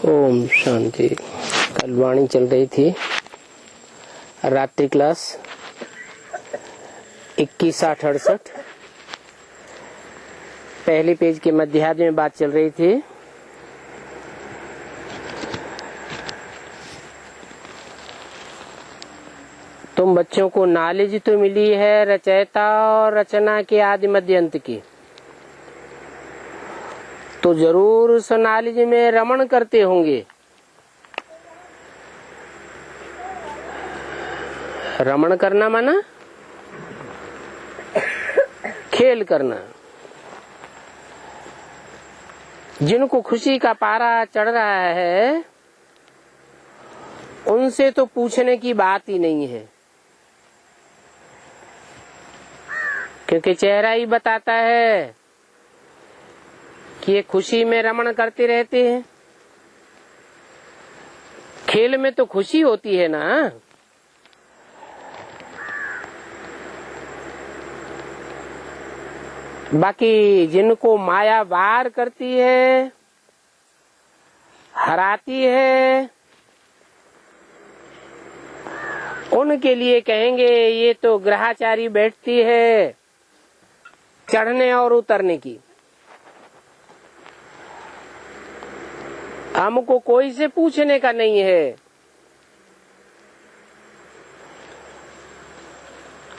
ओम शांति। कल वाणी चल रही थी रात्रि क्लास 21-68 पहले पेज के मध्याह्न में बात चल रही थी। तुम बच्चों को नॉलेज तो मिली है रचयिता और रचना के आदि मध्य अंत की, तो जरूर उस नॉलेज में रमण करते होंगे। रमण करना माना खेल करना। जिनको खुशी का पारा चढ़ रहा है उनसे तो पूछने की बात ही नहीं है, क्योंकि चेहरा ही बताता है कि ये खुशी में रमण करते रहते हैं। खेल में तो खुशी होती है ना। बाकी जिनको माया वार करती है, हराती है, उनके लिए कहेंगे ये तो ग्रहाचारी बैठती है चढ़ने और उतरने की। हमको कोई से पूछने का नहीं है।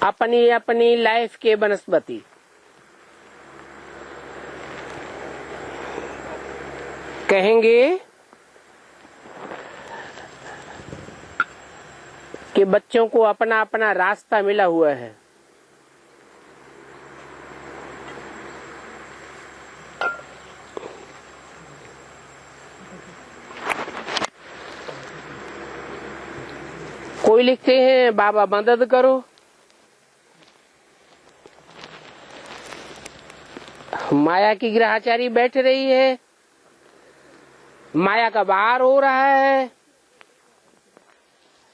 अपनी अपनी लाइफ के वनस्पति। कहेंगे कि बच्चों को अपना अपना रास्ता मिला हुआ है। कोई लिखते हैं बाबा मदद करो, माया की ग्रहचारी बैठ रही है, माया का वार हो रहा है,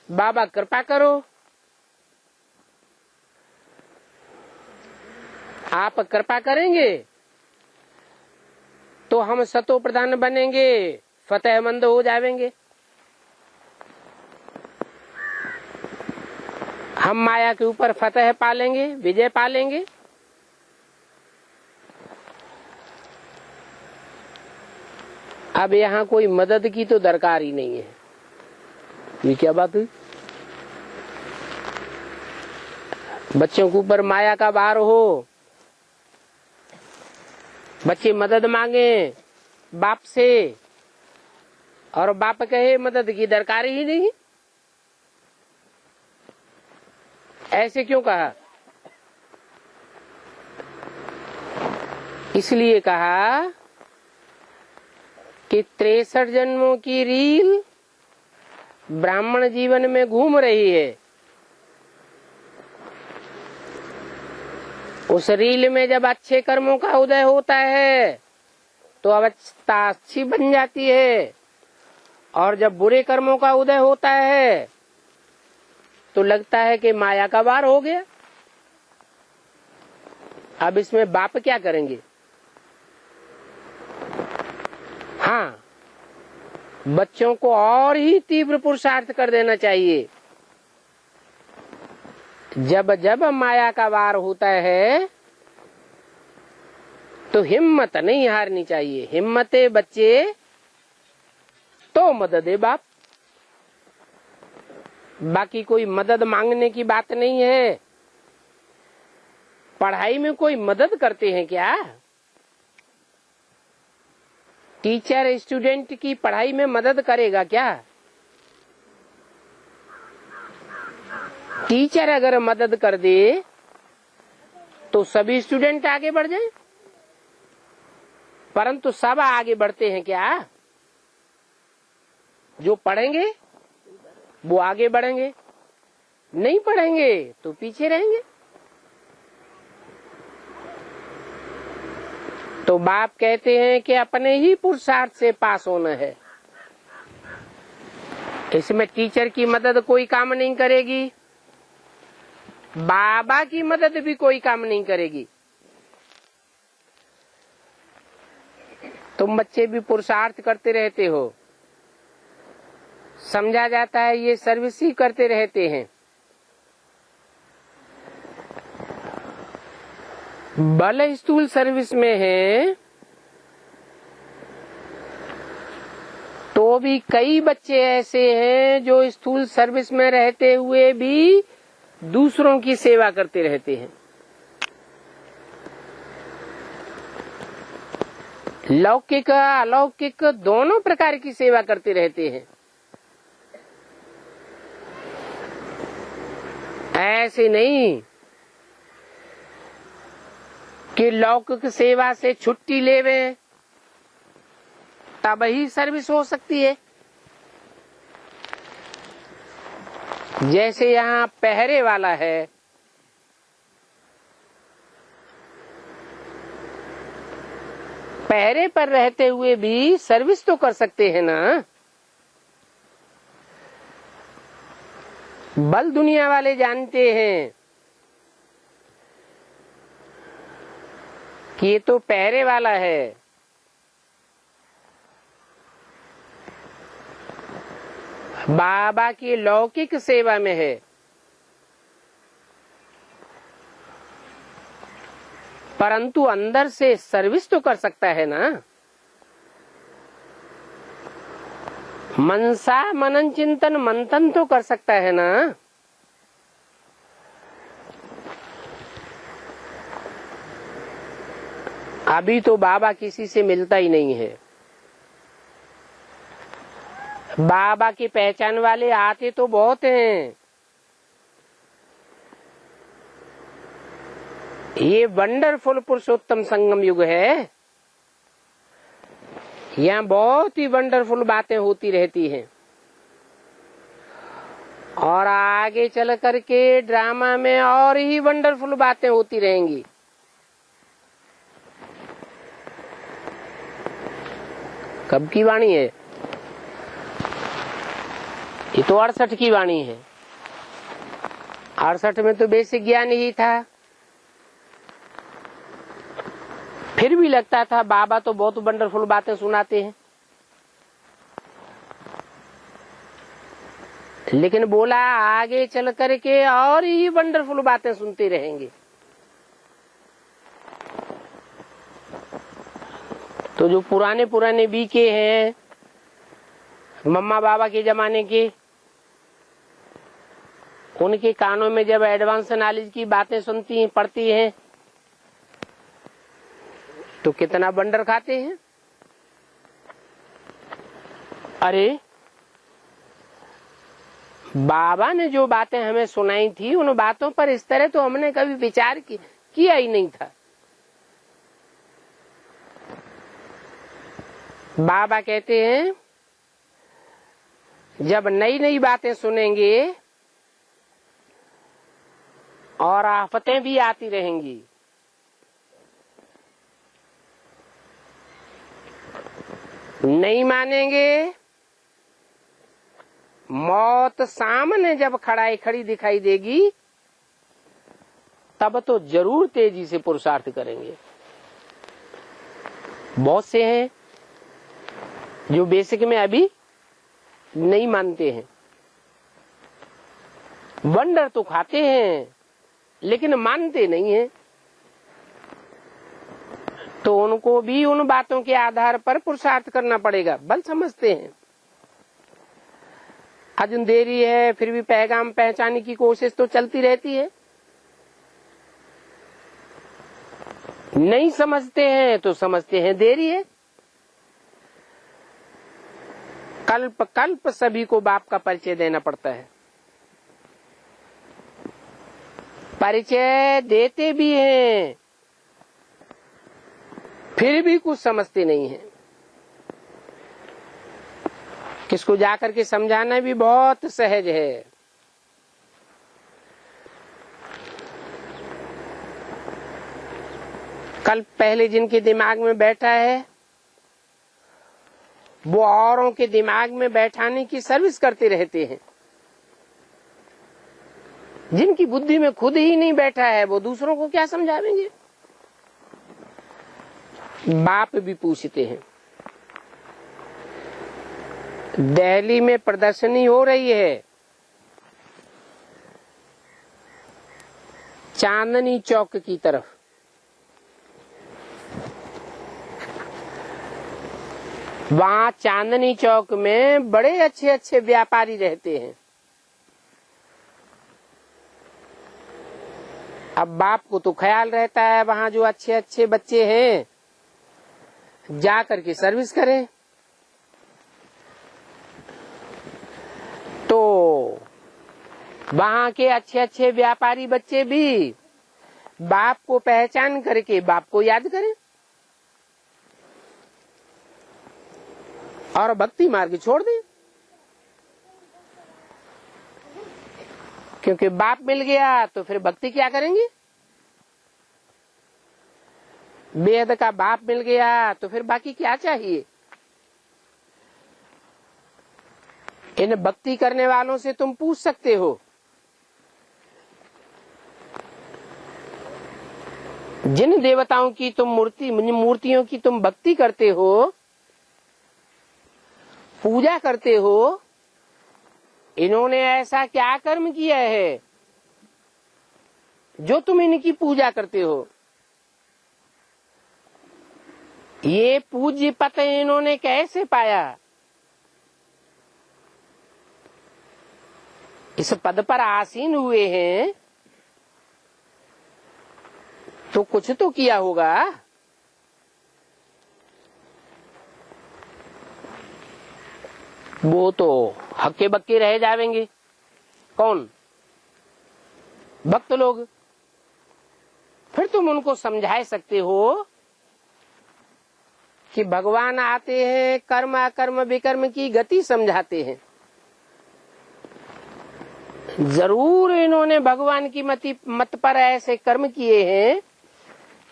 बाबा कृपा करो। आप कृपा करेंगे तो हम सतो प्रधान बनेंगे, फतेहमंद हो जाएंगे। हम माया के ऊपर फतेह पालेंगे, विजय पालेंगे। अब यहाँ कोई मदद की तो दरकार ही नहीं है। ये क्या बात हुई? बच्चों के ऊपर माया का भार हो, बच्चे मदद मांगे बाप से और बाप कहे मदद की दरकार ही नहीं। ऐसे क्यों कहा? इसलिए कहा कि 63 जन्मों की रील ब्राह्मण जीवन में घूम रही है। उस रील में जब अच्छे कर्मों का उदय होता है तो अवस्था अच्छी बन जाती है, और जब बुरे कर्मों का उदय होता है तो लगता है कि माया का वार हो गया। अब इसमें बाप क्या करेंगे? हाँ, बच्चों को और ही तीव्र पुरुषार्थ कर देना चाहिए। जब जब माया का वार होता है तो हिम्मत नहीं हारनी चाहिए। हिम्मते बच्चे तो मदद है बाप। बाकी कोई मदद मांगने की बात नहीं है। पढ़ाई में कोई मदद करते हैं क्या? टीचर स्टूडेंट की पढ़ाई में मदद करेगा क्या? टीचर अगर मदद कर दे तो सभी स्टूडेंट आगे बढ़ जाएं, परंतु सब आगे बढ़ते हैं क्या? जो पढ़ेंगे वो आगे बढ़ेंगे, नहीं पढ़ेंगे तो पीछे रहेंगे। तो बाप कहते हैं कि अपने ही पुरुषार्थ से पास होना है। इसमें टीचर की मदद कोई काम नहीं करेगी, बाबा की मदद भी कोई काम नहीं करेगी। तुम बच्चे भी पुरुषार्थ करते रहते हो, समझा जाता है ये सर्विस ही करते रहते हैं। भले स्थूल सर्विस में है तो भी कई बच्चे ऐसे हैं जो स्थूल सर्विस में रहते हुए भी दूसरों की सेवा करते रहते हैं। लौकिक अलौकिक दोनों प्रकार की सेवा करते रहते हैं। ऐसे नहीं कि लौकिक सेवा से छुट्टी लेवे तब ही सर्विस हो सकती है। जैसे यहाँ पहरे वाला है, पहरे पर रहते हुए भी सर्विस तो कर सकते हैं ना। बल दुनिया वाले जानते हैं कि ये तो पहरे वाला है, बाबा की लौकिक सेवा में है, परंतु अंदर से सर्विस तो कर सकता है ना। मनसा मनन चिंतन मंथन तो कर सकता है ना। अभी तो बाबा किसी से मिलता ही नहीं है। बाबा की पहचान वाले आते तो बहुत हैं। ये वंडरफुल पुरुषोत्तम संगम युग है। यहाँ बहुत ही वंडरफुल बातें होती रहती हैं और आगे चल करके ड्रामा में और ही वंडरफुल बातें होती रहेंगी। कब की वाणी है? ये तो 68 की वाणी है। 68 में तो बेसिक ज्ञान ही था, फिर भी लगता था बाबा तो बहुत वंडरफुल बातें सुनाते हैं। लेकिन बोला आगे चल करके और ही वंडरफुल बातें सुनते रहेंगे। तो जो पुराने पुराने बीके हैं, मम्मा बाबा के जमाने के, उनके कानों में जब एडवांस नॉलेज की बातें सुनती हैं, पढ़ती हैं, तो कितना बंडर खाते हैं। अरे बाबा ने जो बातें हमें सुनाई थी, उन बातों पर इस तरह तो हमने कभी विचार किया ही नहीं था। बाबा कहते हैं जब नई नई बातें सुनेंगे और आफतें भी आती रहेंगी, नहीं मानेंगे, मौत सामने जब खड़ी दिखाई देगी, तब तो जरूर तेजी से पुरुषार्थ करेंगे। बहुत से हैं जो बेसिक में अभी नहीं मानते हैं, वंडर तो खाते हैं लेकिन मानते नहीं हैं। तो उनको भी उन बातों के आधार पर पुरुषार्थ करना पड़ेगा। बल समझते हैं अजून देरी है, फिर भी पैगाम पहचानने की कोशिश तो चलती रहती है। नहीं समझते हैं तो समझते हैं देरी है। कल्प कल्प सभी को बाप का परिचय देना पड़ता है। परिचय देते भी हैं, फिर भी कुछ समझते नहीं हैं। किसको जाकर के समझाना भी बहुत सहज है। कल पहले जिनके दिमाग में बैठा है, वो औरों के दिमाग में बैठाने की सर्विस करते रहते हैं। जिनकी बुद्धि में खुद ही नहीं बैठा है, वो दूसरों को क्या समझावेंगे। बाप भी पूछते हैं, दिल्ली में प्रदर्शनी हो रही है चांदनी चौक की तरफ। वहां चांदनी चौक में बड़े अच्छे अच्छे व्यापारी रहते हैं। अब बाप को तो ख्याल रहता है वहां जो अच्छे अच्छे बच्चे हैं जा करके सर्विस करें। तो वहां के अच्छे अच्छे व्यापारी बच्चे भी बाप को पहचान करके बाप को याद करें और भक्ति मार्ग छोड़ दें, क्योंकि बाप मिल गया तो फिर भक्ति क्या करेंगे। बेहद का बाप मिल गया तो फिर बाकी क्या चाहिए। इन भक्ति करने वालों से तुम पूछ सकते हो, जिन देवताओं की तुम मूर्तियों की तुम भक्ति करते हो, पूजा करते हो, इन्होंने ऐसा क्या कर्म किया है जो तुम इनकी पूजा करते हो। ये पूज्य पद इन्होंने कैसे पाया। इस पद पर आसीन हुए हैं तो कुछ तो किया होगा। वो तो हक्के बक्के रह जाएंगे। कौन? भक्त लोग। फिर तुम उनको समझा सकते हो कि भगवान आते हैं, कर्म अकर्म विकर्म की गति समझाते हैं। जरूर इन्होंने भगवान की मत पर ऐसे कर्म किए हैं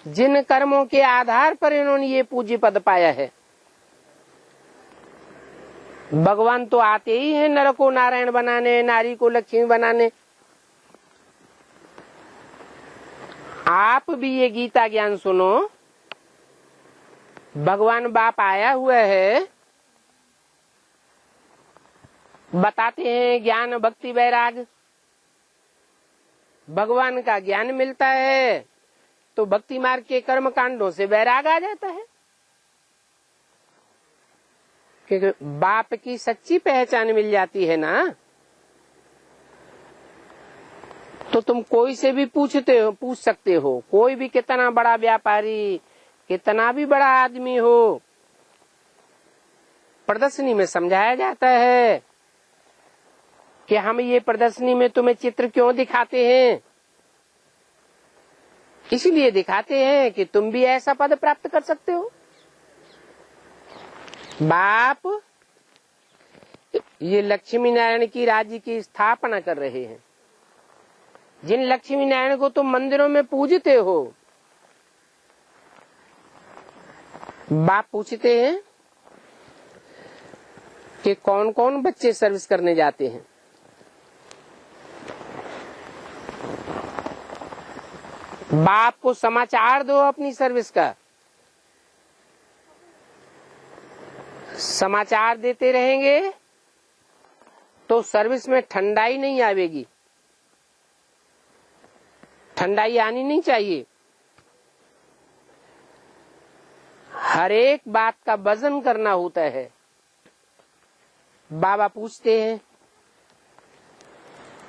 जिन कर्मों के आधार पर इन्होंने ये पूज्य पद पाया है। भगवान तो आते ही हैं नर को नारायण बनाने, नारी को लक्ष्मी बनाने। आप भी ये गीता ज्ञान सुनो। भगवान बाप आया हुआ है, बताते हैं ज्ञान भक्ति वैराग। भगवान का ज्ञान मिलता है तो भक्ति मार्ग के कर्म कांडों से वैराग आ जाता है, क्योंकि बाप की सच्ची पहचान मिल जाती है ना। तो तुम कोई से भी पूछ सकते हो, कोई भी कितना बड़ा व्यापारी, कितना भी बड़ा आदमी हो। प्रदर्शनी में समझाया जाता है कि हम ये प्रदर्शनी में तुम्हें चित्र क्यों दिखाते हैं। इसलिए दिखाते हैं कि तुम भी ऐसा पद प्राप्त कर सकते हो। बाप ये लक्ष्मी नारायण की राज्य की स्थापना कर रहे हैं। जिन लक्ष्मी नारायण को तुम मंदिरों में पूजते हो, बाप पूछते हैं कि कौन कौन बच्चे सर्विस करने जाते हैं। बाप को समाचार दो अपनी सर्विस का। समाचार देते रहेंगे तो सर्विस में ठंडाई नहीं आवेगी। ठंडाई आनी नहीं चाहिए। हर एक बात का वजन करना होता है। बाबा पूछते हैं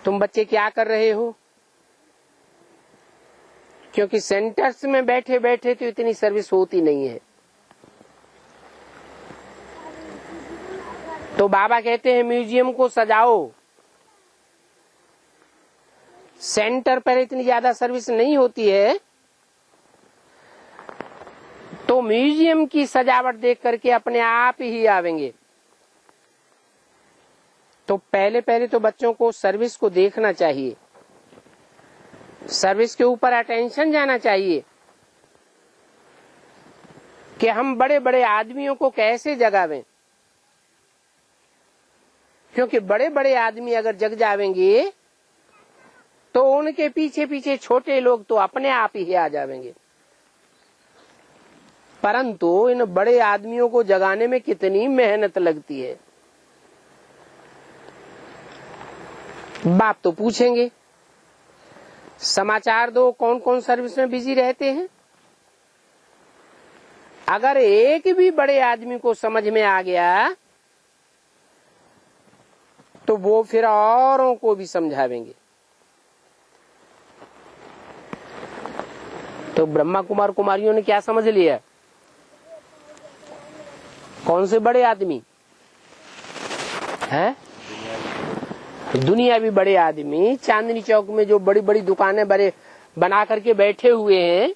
तुम बच्चे क्या कर रहे हो, क्योंकि सेंटर्स में बैठे बैठे तो इतनी सर्विस होती नहीं है। तो बाबा कहते हैं म्यूजियम को सजाओ। सेंटर पर इतनी ज्यादा सर्विस नहीं होती है, तो म्यूजियम की सजावट देख करके अपने आप ही आवेंगे। तो पहले तो बच्चों को सर्विस को देखना चाहिए, सर्विस के ऊपर अटेंशन जाना चाहिए कि हम बड़े बड़े आदमियों को कैसे जगावें। क्योंकि बड़े बड़े आदमी अगर जग जावेंगे तो उनके पीछे पीछे छोटे लोग तो अपने आप ही आ जावेंगे। परंतु इन बड़े आदमियों को जगाने में कितनी मेहनत लगती है। बाप तो पूछेंगे समाचार दो, कौन कौन सर्विस में बिजी रहते हैं। अगर एक भी बड़े आदमी को समझ में आ गया तो वो फिर औरों को भी समझावेंगे। तो ब्रह्मा कुमार कुमारियों ने क्या समझ लिया? कौन से बड़े आदमी हैं? दुनिया भी बड़े आदमी। चांदनी चौक में जो बड़ी बड़ी दुकानें बड़े बना करके बैठे हुए हैं,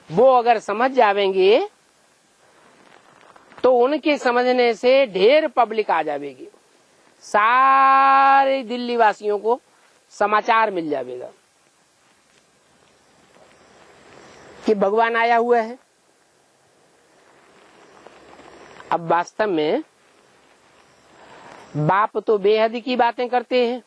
वो अगर समझ जावेंगे तो उनके समझने से ढेर पब्लिक आ जाएगी। सारे दिल्ली वासियों को समाचार मिल जाएगा कि भगवान आया हुआ है। अब वास्तव में बाप तो बेहद की बातें करते हैं।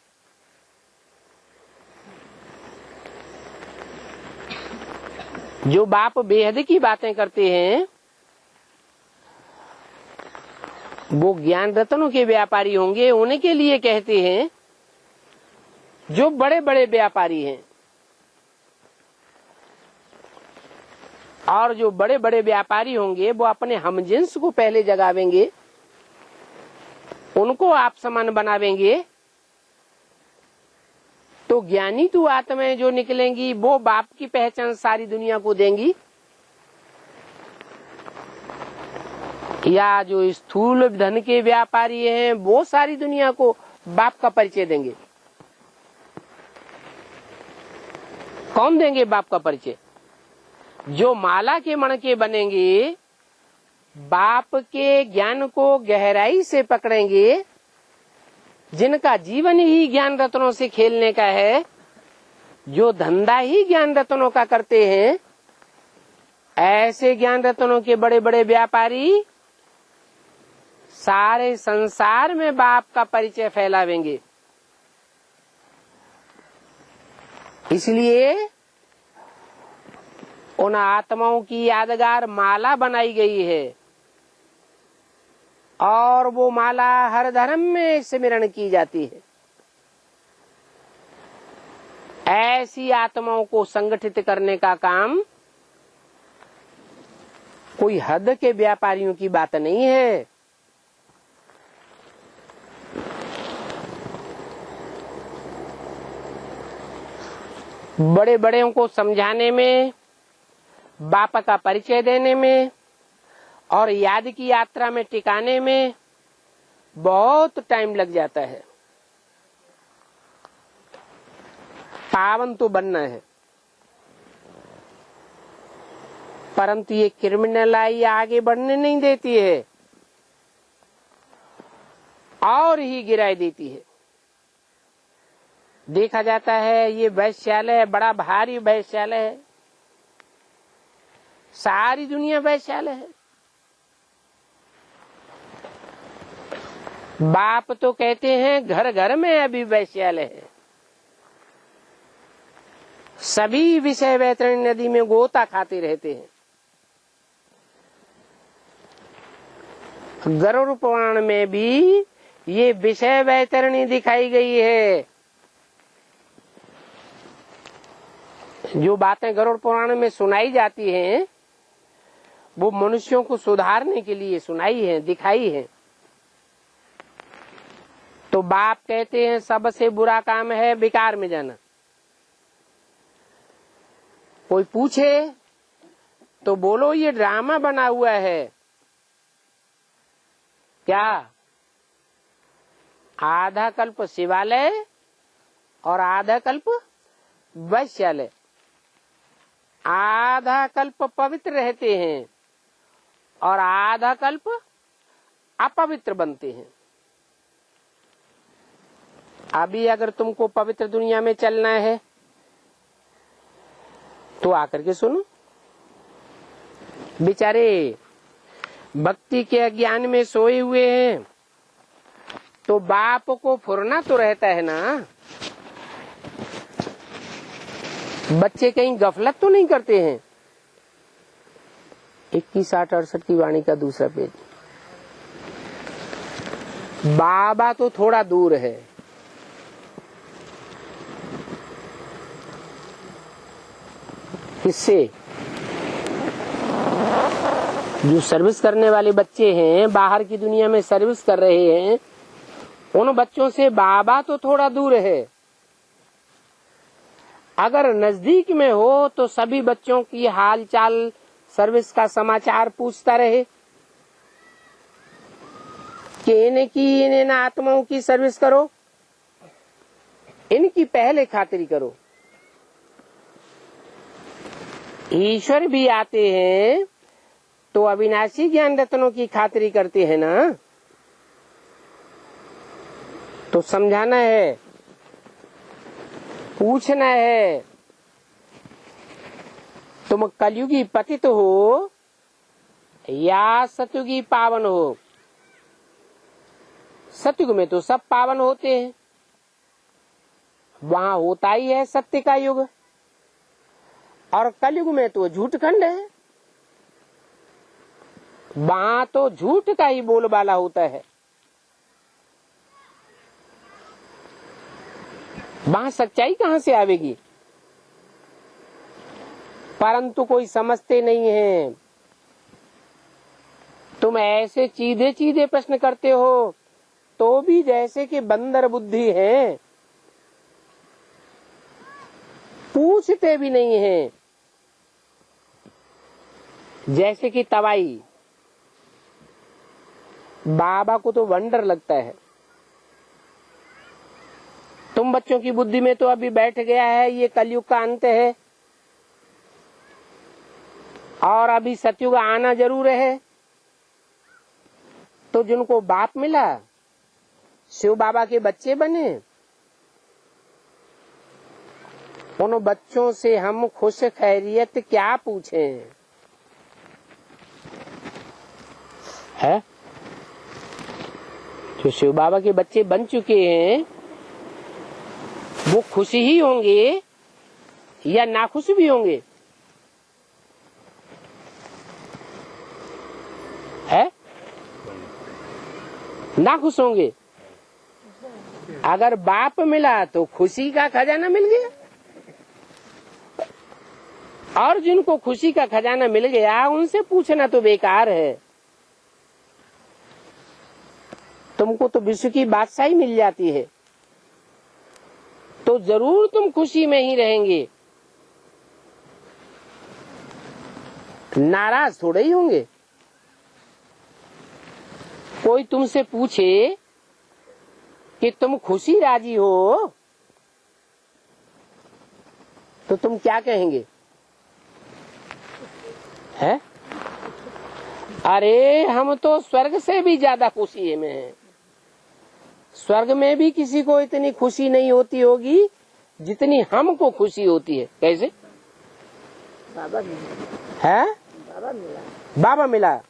जो बाप बेहद की बातें करते हैं वो ज्ञान रत्नों के व्यापारी होंगे। उन्हीं के लिए कहते हैं जो बड़े बड़े व्यापारी हैं। और जो बड़े बड़े व्यापारी होंगे वो अपने हमजिन्स को पहले जगावेंगे, उनको आप समान बनावेंगे। तो ज्ञानी तू आत्माएं जो निकलेंगी वो बाप की पहचान सारी दुनिया को देंगी। या जो स्थूल धन के व्यापारी हैं वो सारी दुनिया को बाप का परिचय देंगे। कौन देंगे बाप का परिचय? जो माला के मण के बनेंगे, बाप के ज्ञान को गहराई से पकड़ेंगे, जिनका जीवन ही ज्ञान रत्नों से खेलने का है, जो धंधा ही ज्ञान रत्नों का करते हैं, ऐसे ज्ञान रत्नों के बड़े बड़े व्यापारी सारे संसार में बाप का परिचय फैलावेंगे। इसलिए उन आत्माओं की यादगार माला बनाई गई है और वो माला हर धर्म में स्मरण की जाती है। ऐसी आत्माओं को संगठित करने का काम कोई हद के व्यापारियों की बात नहीं है। बड़े बड़े को समझाने में, बाप का परिचय देने में और याद की यात्रा में टिकाने में बहुत टाइम लग जाता है। पावन तो बनना है, परंतु ये क्रिमिनलाई आगे बढ़ने नहीं देती है और ही गिराई देती है। देखा जाता है ये वैश्यालय बड़ा भारी वैश्यालय है, सारी दुनिया वैश्यालय है। बाप तो कहते हैं घर घर में अभी वैश्यालय है। सभी विषय वैतरणी नदी में गोता खाते रहते हैं। गरुड़ पुराण में भी ये विषय वैतरणी दिखाई गई है। जो बातें गरुड़ पुराण में सुनाई जाती हैं वो मनुष्यों को सुधारने के लिए सुनाई है, दिखाई है। तो बाप कहते हैं सबसे बुरा काम है विकार में जाना। कोई पूछे तो बोलो ये ड्रामा बना हुआ है। क्या? आधा कल्प शिवालय और आधा कल्प वैश्यालय। आधा कल्प पवित्र रहते हैं और आधा कल्प अपवित्र बनते हैं। अभी अगर तुमको पवित्र दुनिया में चलना है तो आकर के सुनो। बेचारे भक्ति के अज्ञान में सोए हुए हैं तो बाप को फुरना तो रहता है ना। बच्चे कहीं गफलत तो नहीं करते हैं। 21-8-68 की वाणी का दूसरा पेज। बाबा तो थोड़ा दूर है, किससे? जो सर्विस करने वाले बच्चे हैं, बाहर की दुनिया में सर्विस कर रहे हैं, उन बच्चों से बाबा तो थोड़ा दूर है। अगर नजदीक में हो तो सभी बच्चों की हालचाल, सर्विस का समाचार पूछता रहे कि इन आत्माओं की सर्विस करो, इनकी पहले खातिरी करो। ईश्वर भी आते हैं तो अविनाशी ज्ञान रत्नों की खातिरी करते हैं ना, तो समझाना है, पूछना है। तुम कलयुगी पतित हो या सतयुगी पावन हो? सतयुग में तो सब पावन होते हैं, वहां होता ही है सत्य का युग, और कलयुग में तो झूठ खंड है, वहां तो झूठ का ही बोलबाला होता है। वहां सच्चाई कहां से आवेगी? परंतु कोई समझते नहीं है। तुम ऐसे सीधे सीधे प्रश्न करते हो तो भी जैसे कि बंदर बुद्धि है, पूछते भी नहीं है। जैसे कि तवाई, बाबा को तो वंडर लगता है। तुम बच्चों की बुद्धि में तो अभी बैठ गया है ये कलयुग का अंत है और अभी सतयुग आना जरूर है। तो जिनको बाप मिला, शिव बाबा के बच्चे बने, उन बच्चों से हम खुश खैरियत क्या पूछें? है जो शिव बाबा के बच्चे बन चुके हैं वो खुश ही होंगे या नाखुश भी होंगे? है नाखुश होंगे। अगर बाप मिला तो खुशी का खजाना मिल गया, और जिनको खुशी का खजाना मिल गया उनसे पूछना तो बेकार है। तुमको तो विश्व की बादशाही मिल जाती है तो जरूर तुम खुशी में ही रहेंगे, नाराज थोड़े ही होंगे। कोई तुमसे पूछे कि तुम खुशी राजी हो तो तुम क्या कहेंगे? है अरे हम तो स्वर्ग से भी ज्यादा खुशी में हैं। स्वर्ग में भी किसी को इतनी खुशी नहीं होती होगी जितनी हमको खुशी होती है। कैसे? बाबा मिला है, बाबा मिला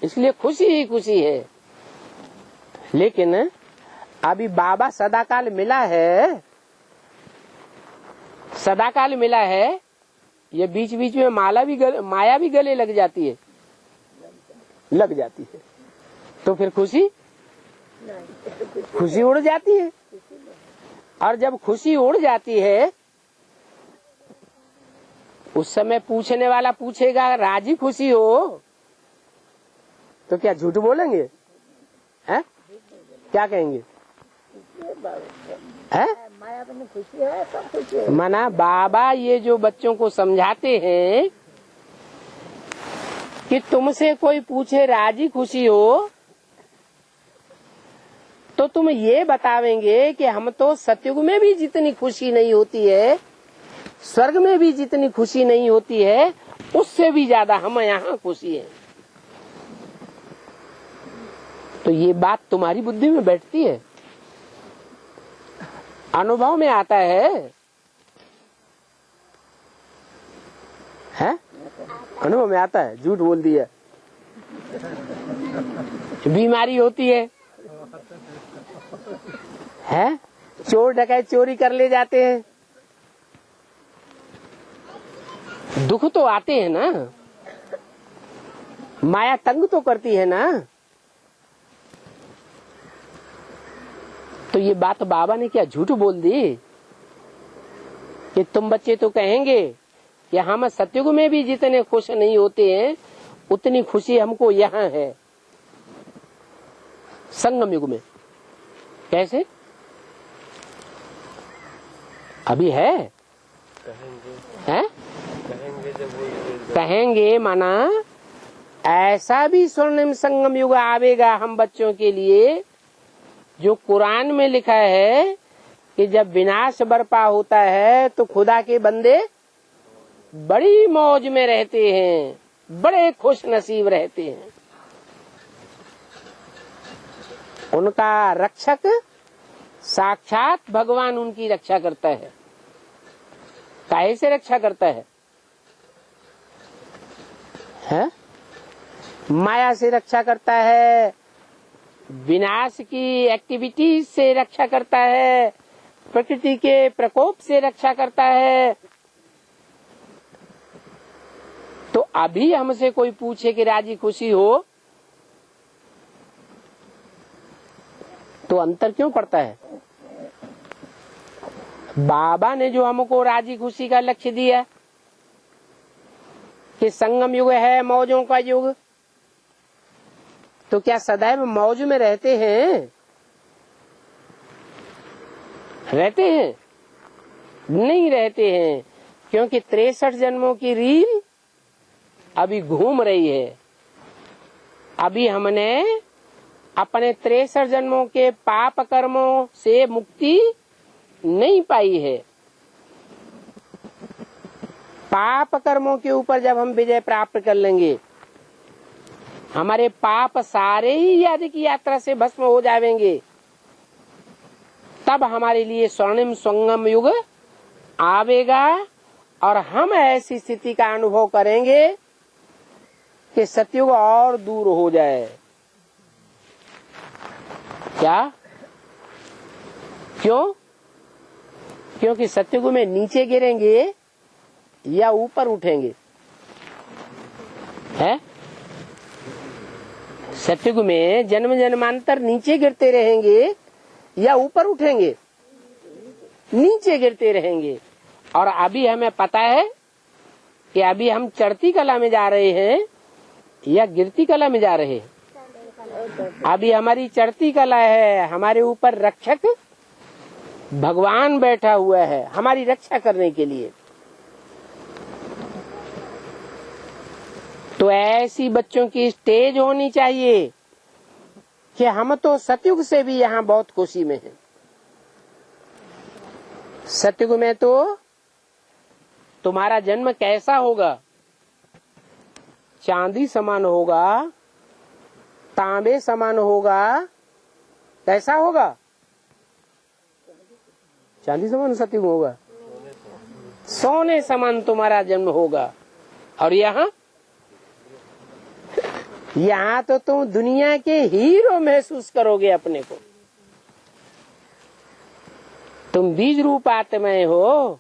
इसलिए खुशी ही खुशी है। लेकिन अभी बाबा सदाकाल मिला है, सदाकाल मिला है, ये बीच बीच में माया भी गले लग जाती है, लग जाती है, तो फिर खुशी उड़ जाती है। और जब खुशी उड़ जाती है उस समय पूछने वाला पूछेगा राजी खुशी हो तो क्या झूठ बोलेंगे? हैं? क्या कहेंगे? है खुशी है, सब खुशी है। मना बाबा ये जो बच्चों को समझाते हैं कि तुमसे कोई पूछे राजी खुशी हो तो तुम ये बतावेंगे कि हम तो सतयुग में भी जितनी खुशी नहीं होती है, स्वर्ग में भी जितनी खुशी नहीं होती है, उससे भी ज्यादा हम यहाँ खुशी है। तो ये बात तुम्हारी बुद्धि में बैठती है, अनुभव में आता है अनुभव में आता है। झूठ बोल दिया, बीमारी होती है चोर डकैत चोरी कर ले जाते हैं, दुख तो आते हैं ना, माया तंग तो करती है ना। तो ये बात बाबा ने क्या झूठ बोल दी कि तुम बच्चे तो कहेंगे कि हम सतयुग में भी जितने खुश नहीं होते हैं उतनी खुशी हमको यहाँ है संगम युग में। कैसे? अभी है, कहेंगे माना ऐसा भी स्वर्णिम संगम युग आवेगा हम बच्चों के लिए, जो कुरान में लिखा है कि जब विनाश बर्पा होता है तो खुदा के बंदे बड़ी मौज में रहते हैं, बड़े खुश नसीब रहते हैं। उनका रक्षक साक्षात भगवान उनकी रक्षा करता है। काहे से रक्षा करता है? माया से रक्षा करता है, विनाश की एक्टिविटी से रक्षा करता है, प्रकृति के प्रकोप से रक्षा करता है। तो अभी हमसे कोई पूछे कि राजी खुशी हो तो अंतर क्यों पड़ता है? बाबा ने जो हमको राजी खुशी का लक्ष्य दिया कि संगम युग है, मौजों का युग, तो क्या सदैव मौज में रहते हैं? रहते हैं? नहीं रहते हैं, क्योंकि 63 जन्मों की रील अभी घूम रही है। अभी हमने अपने 63 जन्मों के पाप कर्मों से मुक्ति नहीं पाई है। पाप कर्मों के ऊपर जब हम विजय प्राप्त कर लेंगे, हमारे पाप सारे ही आदि की यात्रा से भस्म हो जाएंगे, तब हमारे लिए स्वर्णिम संगम युग आवेगा और हम ऐसी स्थिति का अनुभव करेंगे कि सतयुग और दूर हो जाए। क्या? क्यों? क्योंकि सतयुग में नीचे गिरेंगे या ऊपर उठेंगे? है? सतयुग में जन्म जन्मांतर नीचे गिरते रहेंगे या ऊपर उठेंगे? नीचे गिरते रहेंगे। और अभी हमें पता है कि अभी हम चढ़ती कला में जा रहे हैं या गिरती कला में जा रहे हैं। अभी हमारी चढ़ती कला है, हमारे ऊपर रक्षक भगवान बैठा हुआ है हमारी रक्षा करने के लिए। तो ऐसी बच्चों की स्टेज होनी चाहिए कि हम तो सतयुग से भी यहाँ बहुत खुशी में हैं। सतयुग में तो तुम्हारा जन्म कैसा होगा? चांदी समान होगा, तांबे समान होगा। कैसा होगा? चांदी समान सतयुग होगा, सोने समान तुम्हारा जन्म होगा। और यहाँ तो तुम दुनिया के हीरो महसूस करोगे अपने को। तुम बीज रूप आत्माएं हो,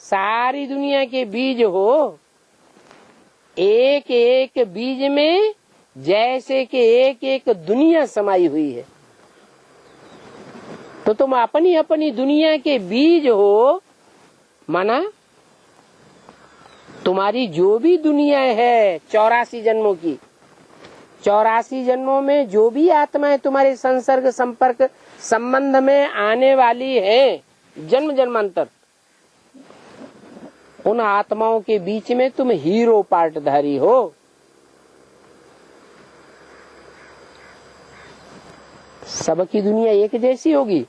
सारी दुनिया के बीज हो। एक एक बीज में जैसे कि एक एक दुनिया समाई हुई है। तो तुम अपनी अपनी दुनिया के बीज हो। माना तुम्हारी जो भी दुनिया है 84 जन्मों की, 84 जन्मों में जो भी आत्माएं तुम्हारे संसर्ग संपर्क संबंध में आने वाली हैं जन्म जन्मांतर, उन आत्माओं के बीच में तुम हीरो पार्टधारी हो। सबकी दुनिया एक जैसी होगी?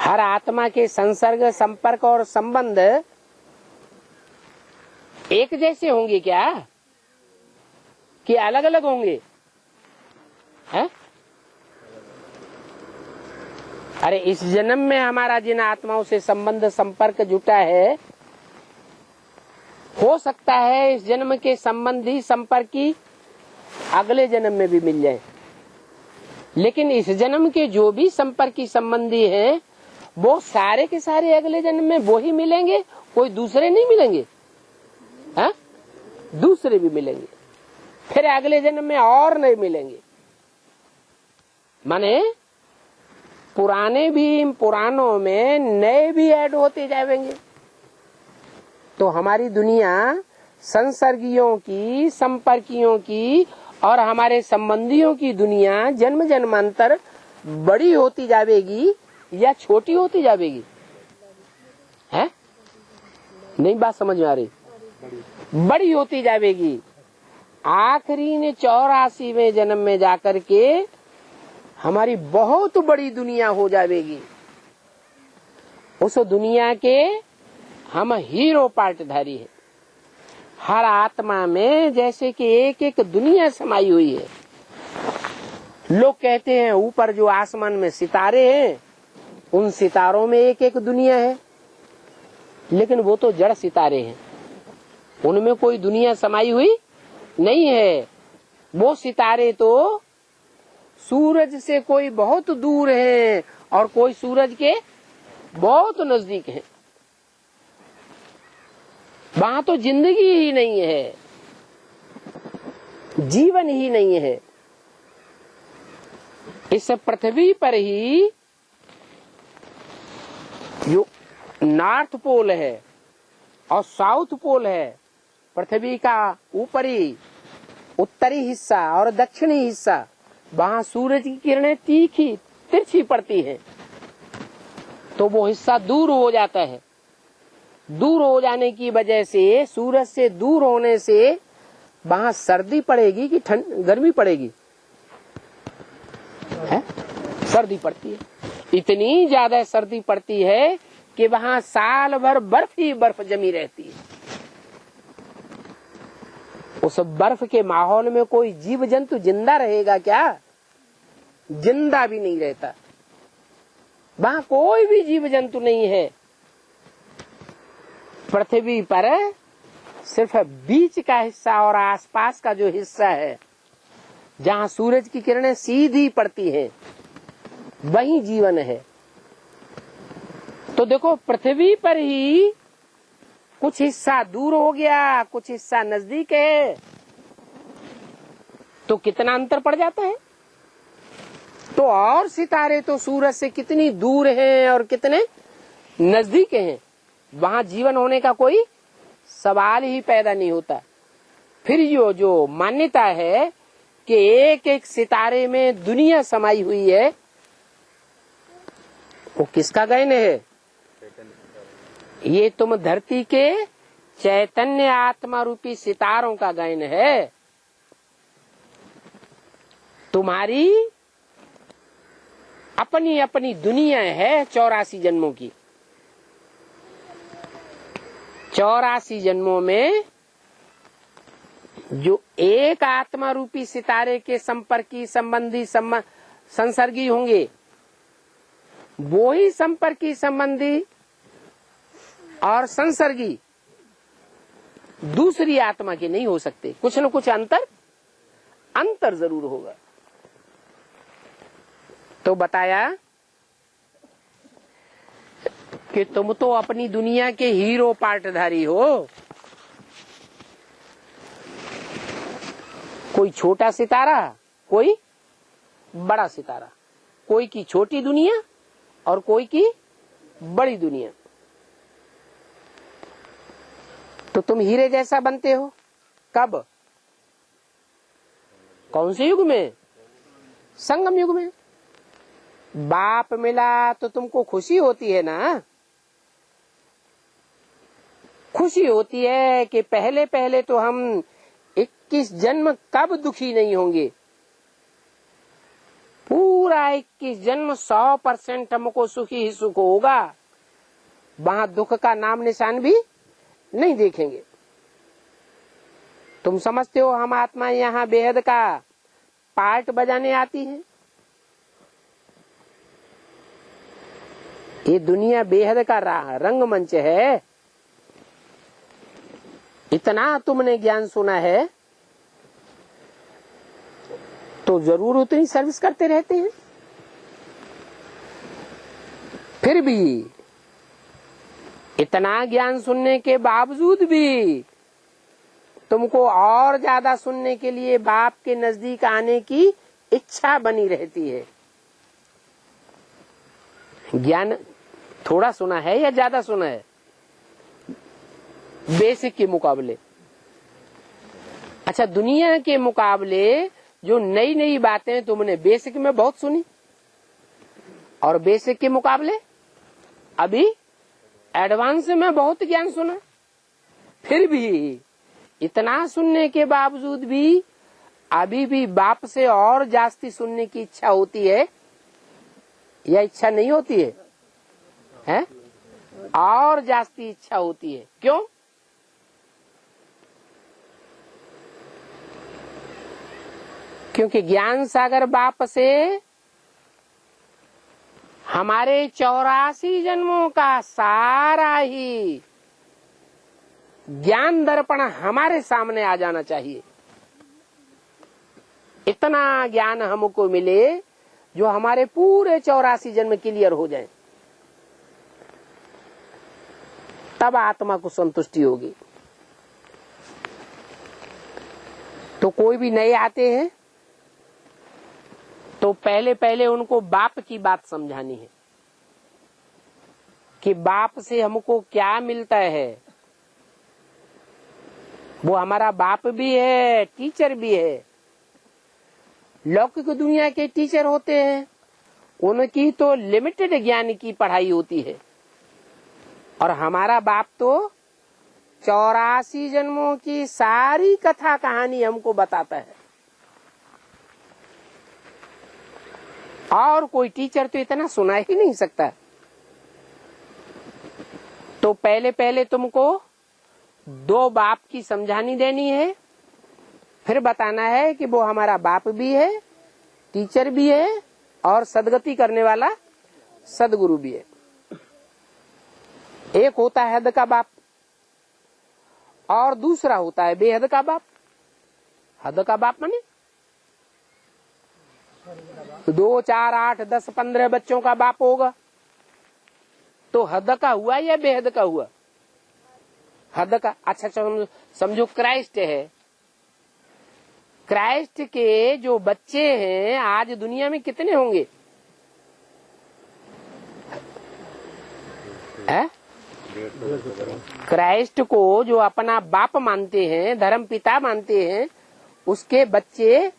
हर आत्मा के संसर्ग संपर्क और संबंध एक जैसे होंगे क्या कि अलग अलग होंगे? है? अरे इस जन्म में हमारा जिन आत्माओं से संबंध संपर्क जुटा है, हो सकता है इस जन्म के संबंधी संपर्की अगले जन्म में भी मिल जाए। लेकिन इस जन्म के जो भी संपर्की संबंधी हैं वो सारे के सारे अगले जन्म में वो ही मिलेंगे, कोई दूसरे नहीं मिलेंगे। हाँ? दूसरे भी मिलेंगे, फिर अगले जन्म में और नहीं मिलेंगे। माने पुराने भी पुरानों में नए भी ऐड होते जाएंगे। तो हमारी दुनिया संसर्गियों की, संपर्कियों की और हमारे संबंधियों की दुनिया जन्म जन्मांतर बड़ी होती जाएगी या छोटी होती जाएगी? है नहीं, बात समझ में आ रही? बड़ी होती जाएगी। आखिरी ने 84वें जन्म में जाकर के हमारी बहुत बड़ी दुनिया हो जाएगी। उस दुनिया के हम हीरो पार्टधारी हैं। हर आत्मा में जैसे कि एक एक दुनिया समाई हुई है। लोग कहते हैं ऊपर जो आसमान में सितारे हैं, उन सितारों में एक एक दुनिया है, लेकिन वो तो जड़ सितारे हैं, उनमें कोई दुनिया समाई हुई नहीं है। वो सितारे तो सूरज से कोई बहुत दूर है और कोई सूरज के बहुत नजदीक है। वहां तो जिंदगी ही नहीं है, जीवन ही नहीं है। इस पृथ्वी पर ही जो नॉर्थ पोल है और साउथ पोल है, पृथ्वी का ऊपरी उत्तरी हिस्सा और दक्षिणी हिस्सा, वहां सूरज की किरणें तीखी तिरछी पड़ती हैं, तो वो हिस्सा दूर हो जाता है। दूर हो जाने की वजह से, सूरज से दूर होने से वहां सर्दी पड़ेगी कि गर्मी पड़ेगी? है? सर्दी पड़ती है। इतनी ज्यादा सर्दी पड़ती है कि वहां साल भर बर्फ ही बर्फ जमी रहती है। उस बर्फ के माहौल में कोई जीव जंतु जिंदा रहेगा क्या? जिंदा भी नहीं रहता। वहां कोई भी जीव जंतु नहीं है। पृथ्वी पर सिर्फ बीच का हिस्सा और आसपास का जो हिस्सा है, जहां सूरज की किरणें सीधी पड़ती हैं, वही जीवन है। तो देखो, पृथ्वी पर ही कुछ हिस्सा दूर हो गया, कुछ हिस्सा नजदीक है, तो कितना अंतर पड़ जाता है। तो और सितारे तो सूरज से कितनी दूर हैं और कितने नजदीक हैं, वहां जीवन होने का कोई सवाल ही पैदा नहीं होता। फिर जो मान्यता है कि एक एक सितारे में दुनिया समाई हुई है, वो किसका गायन है? ये तुम धरती के चैतन्य आत्मा रूपी सितारों का गायन है। तुम्हारी अपनी अपनी दुनिया है 84 जन्मों की। 84 जन्मों में जो एक आत्मा रूपी सितारे के संपर्की, संबंधी, संसर्गी होंगे, वो ही संपर्की, संबंधी और संसर्गी दूसरी आत्मा के नहीं हो सकते। कुछ न कुछ अंतर जरूर होगा। तो बताया कि तुम तो अपनी दुनिया के हीरो पार्टधारी हो। कोई छोटा सितारा, कोई बड़ा सितारा, कोई की छोटी दुनिया और कोई की बड़ी दुनिया। तो तुम हीरे जैसा बनते हो कब? कौन से युग में? संगम युग में। बाप मिला तो तुमको खुशी होती है ना? खुशी होती है कि पहले पहले तो हम 21 जन्म कब दुखी नहीं होंगे। पूरा 21 जन्म 100% हमको सुखी ही सुख होगा। वहां दुख का नाम निशान भी नहीं देखेंगे। तुम समझते हो हम आत्मा यहाँ बेहद का पार्ट बजाने आती है? ये दुनिया बेहद का रंगमंच है। इतना तुमने ज्ञान सुना है तो जरूर उतनी सर्विस करते रहते हैं। फिर भी इतना ज्ञान सुनने के बावजूद भी तुमको और ज्यादा सुनने के लिए बाप के नजदीक आने की इच्छा बनी रहती है। ज्ञान थोड़ा सुना है या ज्यादा सुना है? बेसिक के मुकाबले। अच्छा, दुनिया के मुकाबले जो नई नई बातें तुमने बेसिक में बहुत सुनी, और बेसिक के मुकाबले अभी एडवांस में बहुत ज्ञान सुना, फिर भी इतना सुनने के बावजूद भी अभी भी बाप से और जास्ती सुनने की इच्छा होती है या इच्छा नहीं होती है? हैं? और जास्ती इच्छा होती है। क्यों? क्योंकि ज्ञान सागर बाप से हमारे 84 जन्मों का सारा ही ज्ञान दर्पण हमारे सामने आ जाना चाहिए। इतना ज्ञान हमको मिले जो हमारे पूरे 84 जन्म क्लियर हो जाए, तब आत्मा को संतुष्टि होगी। तो कोई भी नए आते हैं तो पहले पहले उनको बाप की बात समझानी है कि बाप से हमको क्या मिलता है। वो हमारा बाप भी है, टीचर भी है। लौकिक दुनिया के टीचर होते हैं, उनकी तो लिमिटेड ज्ञान की पढ़ाई होती है, और हमारा बाप तो 84 जन्मों की सारी कथा कहानी हमको बताता है। और कोई टीचर तो इतना सुना ही नहीं सकता। तो पहले पहले तुमको 2 बाप की समझानी देनी है, फिर बताना है कि वो हमारा बाप भी है, टीचर भी है, और सदगति करने वाला सदगुरु भी है। एक होता है हद का बाप और दूसरा होता है बेहद का बाप। हद का बाप माने 2, 4, 8, 10, 15 बच्चों का बाप होगा, तो हद का हुआ या बेहद का हुआ? हद का। अच्छा समझो क्राइस्ट है, क्राइस्ट के जो बच्चे हैं आज दुनिया में कितने होंगे? क्राइस्ट को जो अपना बाप मानते हैं, धर्म पिता मानते हैं, उसके बच्चे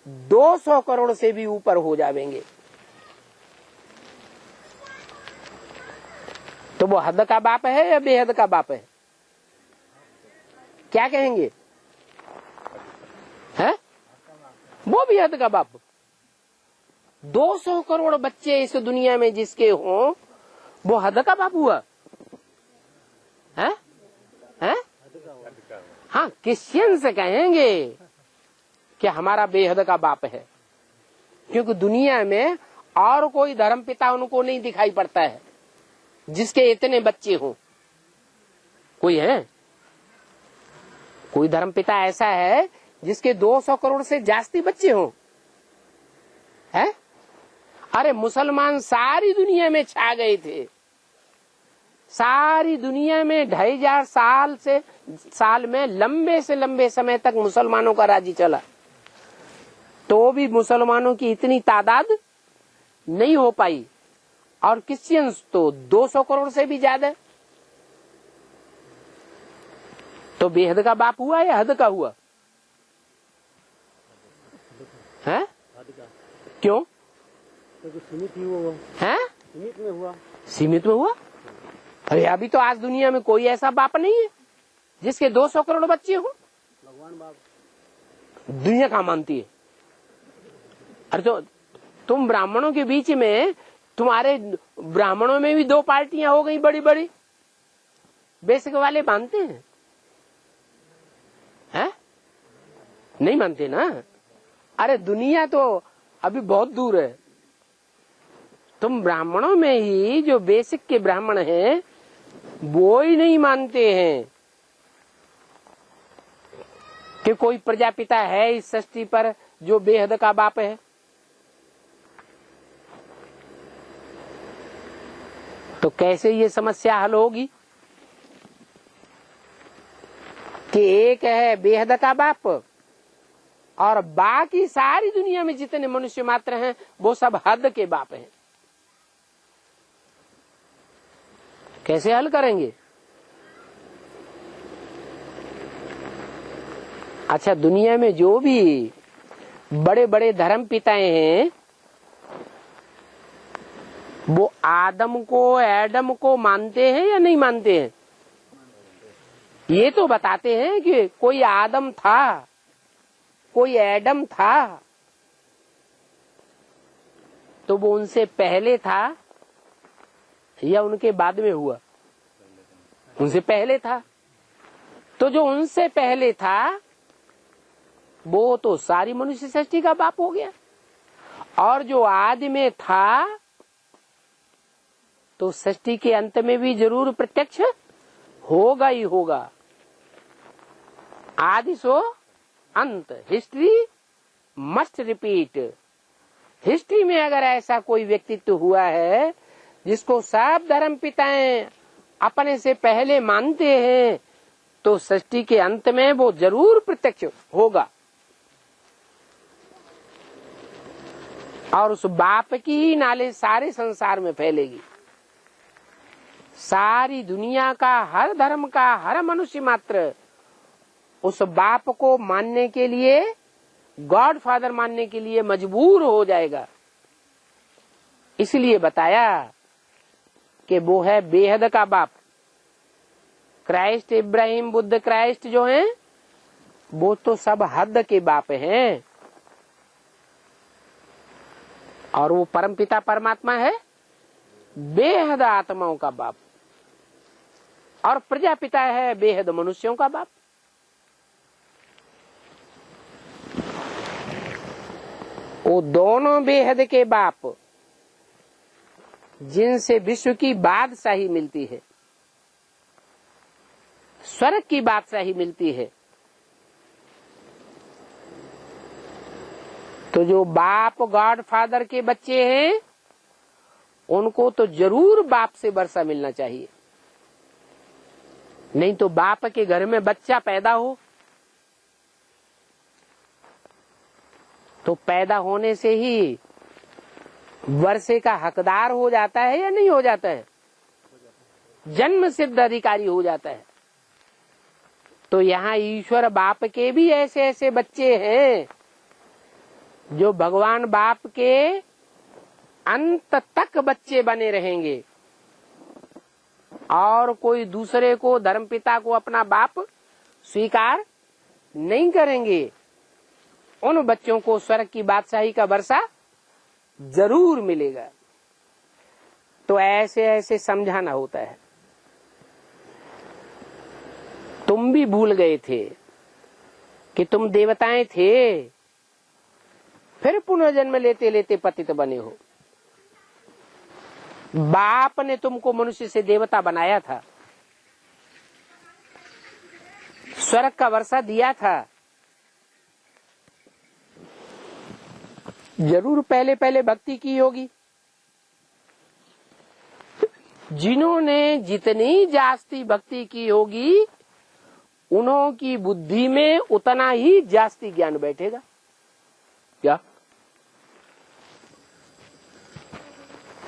200 करोड़ से भी ऊपर हो जाएंगे। तो वो हद का बाप है या बेहद का बाप है? क्या कहेंगे? है? वो भी हद का बाप। 200 करोड़ बच्चे इस दुनिया में जिसके हों, वो हद का बाप हुआ है? हाँ, क्रिश्चियन से कहेंगे कि हमारा बेहद का बाप है, क्योंकि दुनिया में और कोई धर्म पिता उनको नहीं दिखाई पड़ता है जिसके इतने बच्चे हों। कोई है? कोई धर्म पिता ऐसा है जिसके 200 करोड़ से जास्ती बच्चे हों? है? अरे मुसलमान सारी दुनिया में छा गए थे, सारी दुनिया में 2500 साल में लंबे से लंबे समय तक मुसलमानों का राज्य चला, तो भी मुसलमानों की इतनी तादाद नहीं हो पाई, और क्रिश्चियंस तो 200 करोड़ से भी ज्यादा। तो बेहद का बाप हुआ या हद का हुआ? है? क्यों? सीमित हुआ है? सीमित में हुआ। सीमित में हुआ? अरे अभी तो आज दुनिया में कोई ऐसा बाप नहीं है जिसके 200 करोड़ बच्चे हो। भगवान बाप दुनिया कहाँ मानती है? अरे तो तुम ब्राह्मणों के बीच में, तुम्हारे ब्राह्मणों में भी 2 पार्टियां हो गई बड़ी बड़ी। बेसिक वाले मानते हैं? है? नहीं मानते ना। अरे दुनिया तो अभी बहुत दूर है। तुम ब्राह्मणों में ही जो बेसिक के ब्राह्मण हैं वो ही नहीं मानते हैं कि कोई प्रजापिता है इस सृष्टि पर जो बेहद का बाप है। तो कैसे ये समस्या हल होगी कि एक है बेहद का बाप और बाकी सारी दुनिया में जितने मनुष्य मात्र हैं वो सब हद के बाप हैं? कैसे हल करेंगे? अच्छा, दुनिया में जो भी बड़े बड़े धर्म पिताएं हैं वो आदम को एडम को मानते हैं या नहीं मानते हैं? ये तो बताते हैं कि कोई आदम था, कोई एडम था, तो वो उनसे पहले था या उनके बाद में हुआ? उनसे पहले था। तो जो उनसे पहले था वो तो सारी मनुष्य सृष्टि का बाप हो गया, और जो आदि में था तो सृष्टि के अंत में भी जरूर प्रत्यक्ष होगा ही होगा। आदि सो अंत, हिस्ट्री मस्ट रिपीट। हिस्ट्री में अगर ऐसा कोई व्यक्तित्व हुआ है जिसको सब धर्म पिताएं अपने से पहले मानते हैं तो सृष्टि के अंत में वो जरूर प्रत्यक्ष होगा, और उस बाप की ही नाले सारे संसार में फैलेगी। सारी दुनिया का, हर धर्म का, हर मनुष्य मात्र उस बाप को मानने के लिए, गॉड फादर मानने के लिए मजबूर हो जाएगा। इसलिए बताया कि वो है बेहद का बाप। क्राइस्ट, इब्राहिम, बुद्ध, क्राइस्ट जो हैं वो तो सब हद के बाप हैं, और वो परमपिता परमात्मा है बेहद आत्माओं का बाप, और प्रजापिता है बेहद मनुष्यों का बाप। वो दोनों बेहद के बाप जिनसे विश्व की बादशाही मिलती है, स्वर्ग की बादशाही मिलती है, तो जो बाप गॉड फादर के बच्चे हैं उनको तो जरूर बाप से वर्षा मिलना चाहिए। नहीं तो बाप के घर में बच्चा पैदा हो तो पैदा होने से ही वर्षे का हकदार हो जाता है या नहीं हो जाता है? जन्म सिद्ध अधिकारी हो जाता है। तो यहाँ ईश्वर बाप के भी ऐसे ऐसे बच्चे हैं जो भगवान बाप के अंत तक बच्चे बने रहेंगे, और कोई दूसरे को, धर्मपिता को अपना बाप स्वीकार नहीं करेंगे। उन बच्चों को स्वर्ग की बादशाही का वर्षा जरूर मिलेगा। तो ऐसे ऐसे समझाना होता है। तुम भी भूल गए थे कि तुम देवताएं थे, फिर पुनर्जन्म लेते लेते पतित बने हो। बाप ने तुमको मनुष्य से देवता बनाया था, स्वर्ग का वर्षा दिया था। जरूर पहले पहले भक्ति की होगी। जिन्होंने जितनी जास्ती भक्ति की होगी उन्हों की बुद्धि में उतना ही जास्ती ज्ञान बैठेगा। क्या?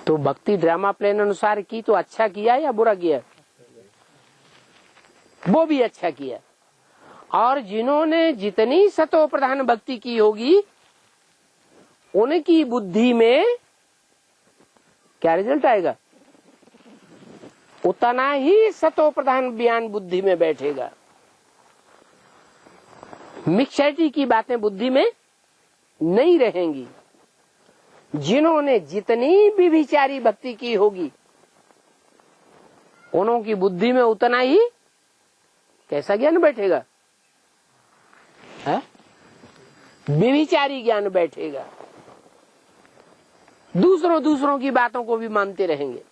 तो भक्ति ड्रामा प्लान अनुसार की तो अच्छा किया या बुरा किया? वो भी अच्छा किया। और जिन्होंने जितनी सतो प्रधान भक्ति की होगी उनकी बुद्धि में क्या रिजल्ट आएगा? उतना ही सतो प्रधान ज्ञान बुद्धि में बैठेगा। मिक्सरिटी की बातें बुद्धि में नहीं रहेंगी। जिन्होंने जितनी भी विचारी भक्ति की होगी उन्हों की बुद्धि में उतना ही कैसा ज्ञान बैठेगा? है? विचारी ज्ञान बैठेगा। दूसरों की बातों को भी मानते रहेंगे।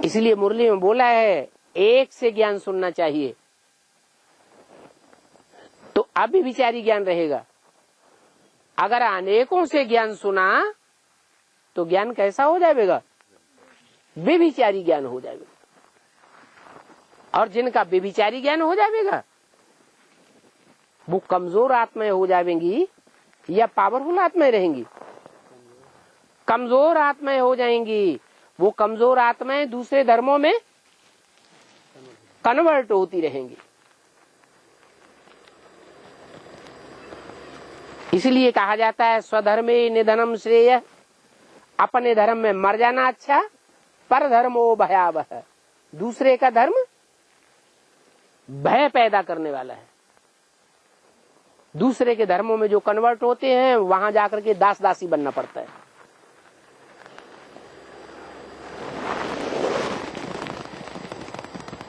इसलिए मुरली में बोला है एक से ज्ञान सुनना चाहिए तो अभी विचारी ज्ञान रहेगा। अगर अनेकों से ज्ञान सुना तो ज्ञान कैसा हो जाएगा? बेविचारी ज्ञान हो जाएगा। और जिनका बेविचारी ज्ञान हो जाएगा वो कमजोर आत्माएं हो जाएंगी या पावरफुल आत्माएं रहेंगी? कमजोर आत्माएं हो जाएंगी। वो कमजोर आत्माएं दूसरे धर्मों में कन्वर्ट होती रहेंगी। इसलिए कहा जाता है स्वधर्मे निधनम श्रेय, अपने धर्म में मर जाना अच्छा, पर धर्मो भयावह, दूसरे का धर्म भय पैदा करने वाला है। दूसरे के धर्मों में जो कन्वर्ट होते हैं वहां जाकर के दास दासी बनना पड़ता है।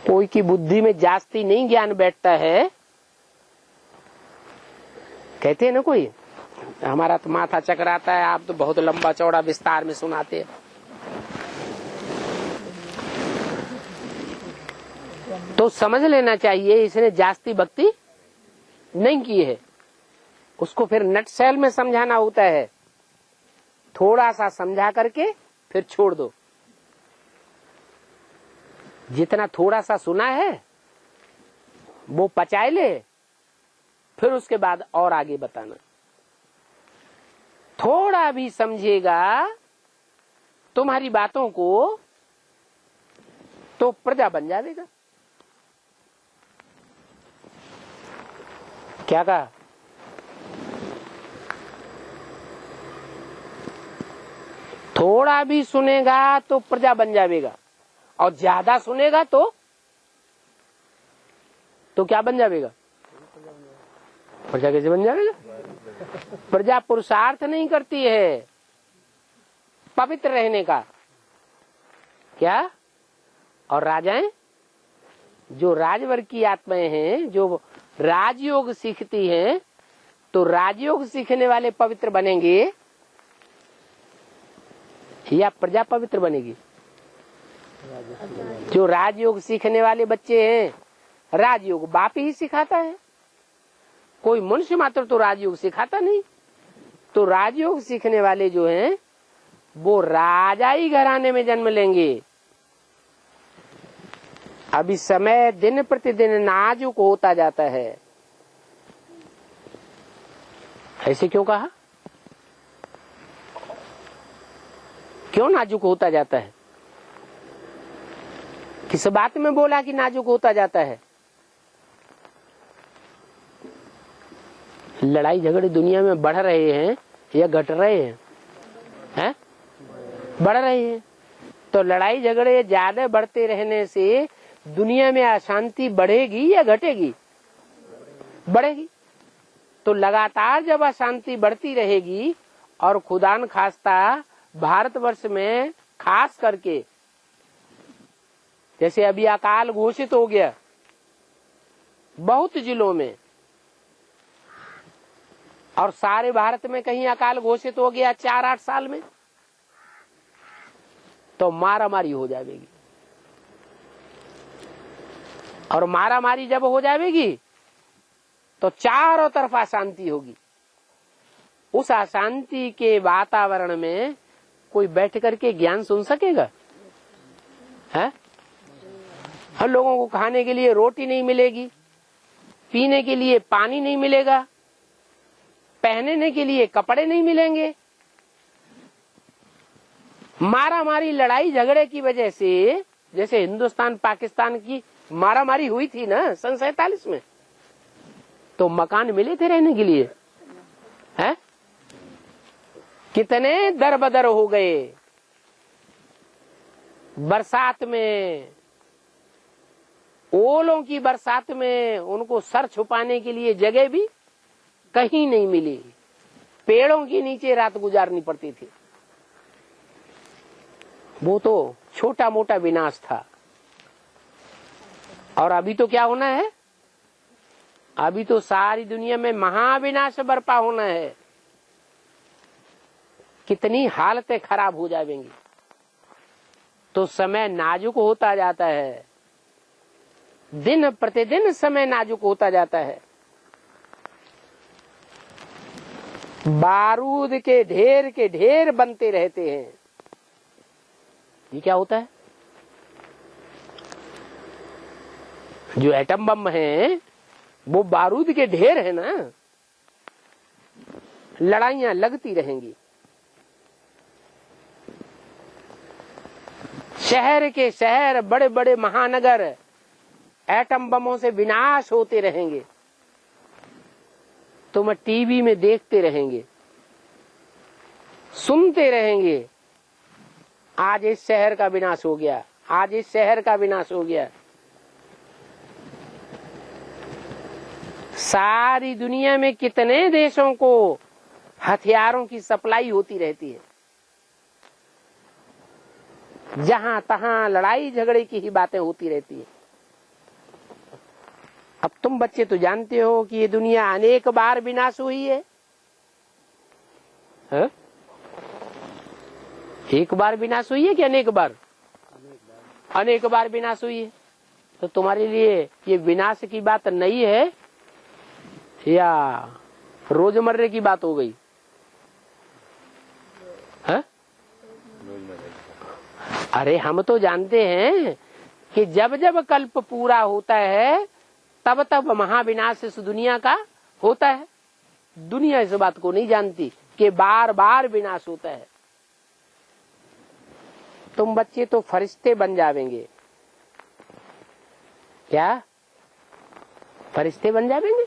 कोई की बुद्धि में जास्ती नहीं ज्ञान बैठता है, कहते हैं ना कोई हमारा तो माथा चकराता है, आप तो बहुत लंबा चौड़ा विस्तार में सुनाते हैं। तो समझ लेना चाहिए इसने जास्ती भक्ति नहीं की है, उसको फिर नटशेल में समझाना होता है। थोड़ा सा समझा करके फिर छोड़ दो। जितना थोड़ा सा सुना है वो पचाए ले, फिर उसके बाद और आगे बताना। थोड़ा भी समझेगा तुम्हारी बातों को तो प्रजा बन जाएगा। क्या कहा? थोड़ा भी सुनेगा तो प्रजा बन जाएगा, और ज्यादा सुनेगा तो क्या बन जाएगा? प्रजा कैसे बन जाएगा? प्रजा पुरुषार्थ नहीं करती है पवित्र रहने का। क्या? और राजाएं जो राजवर्ग की आत्माएं हैं, जो राजयोग सीखती हैं, तो राजयोग सीखने वाले पवित्र बनेंगे या प्रजा पवित्र बनेगी? जो राजयोग सीखने वाले बच्चे हैं, राजयोग बाप ही सिखाता है, कोई मनुष्य मात्र तो राजयोग सिखाता नहीं। तो राजयोग सीखने वाले जो हैं वो राजाई घराने में जन्म लेंगे। अभी समय दिन प्रतिदिन नाजुक होता जाता है। ऐसे क्यों कहा? क्यों नाजुक होता जाता है? किस बात में बोला कि नाजुक होता जाता है? लड़ाई झगड़े दुनिया में बढ़ रहे हैं या घट रहे हैं? हैं? बढ़ रहे हैं। तो लड़ाई झगड़े ज्यादा बढ़ते रहने से दुनिया में अशांति बढ़ेगी या घटेगी? बढ़ेगी। तो लगातार जब अशांति बढ़ती रहेगी, और खुदा न खास्ता भारतवर्ष में खास करके जैसे अभी अकाल घोषित हो गया बहुत जिलों में, और सारे भारत में कहीं अकाल घोषित हो गया 4-8 साल में, तो मारामारी हो जाएगी। और मारामारी जब हो जाएगी तो चारों तरफ अशांति होगी। उस अशांति के वातावरण में कोई बैठ करके ज्ञान सुन सकेगा? है? हम लोगों को खाने के लिए रोटी नहीं मिलेगी, पीने के लिए पानी नहीं मिलेगा, पहनने के लिए कपड़े नहीं मिलेंगे। मारामारी लड़ाई झगड़े की वजह से, जैसे हिंदुस्तान पाकिस्तान की मारामारी हुई थी ना सन 47 में, तो मकान मिले थे रहने के लिए, हैं? कितने दर बदर हो गए। बरसात में, ओलों की बरसात में उनको सर छुपाने के लिए जगह भी कहीं नहीं मिली, पेड़ों के नीचे रात गुजारनी पड़ती थी। वो तो छोटा मोटा विनाश था। और अभी तो क्या होना है? अभी तो सारी दुनिया में महाविनाश बरपा होना है। कितनी हालतें खराब हो जाएंगी। तो समय नाजुक होता जाता है, दिन प्रतिदिन समय नाजुक होता जाता है। बारूद के ढेर बनते रहते हैं। ये क्या होता है? जो एटम बम है वो बारूद के ढेर है ना, लड़ाइयां लगती रहेंगी। शहर के शहर, बड़े बड़े महानगर एटम बमों से विनाश होते रहेंगे। तुम टीवी में देखते रहेंगे, सुनते रहेंगे, आज इस शहर का विनाश हो गया, आज इस शहर का विनाश हो गया। सारी दुनिया में कितने देशों को हथियारों की सप्लाई होती रहती है, जहां तहां लड़ाई झगड़े की ही बातें होती रहती है। अब तुम बच्चे तो जानते हो कि ये दुनिया अनेक बार विनाश हुई है, हा? एक बार विनाश हुई है कि अनेक बार? अनेक बार विनाश हुई है। तो तुम्हारे लिए ये विनाश की बात नई है या रोजमर्रे की बात हो गई? है? अरे हम तो जानते हैं कि जब जब कल्प पूरा होता है तब तब महाविनाश इस दुनिया का होता है। दुनिया इस बात को नहीं जानती कि बार बार विनाश होता है। तुम बच्चे तो फरिश्ते बन जावेंगे। क्या फरिश्ते बन जावेंगे?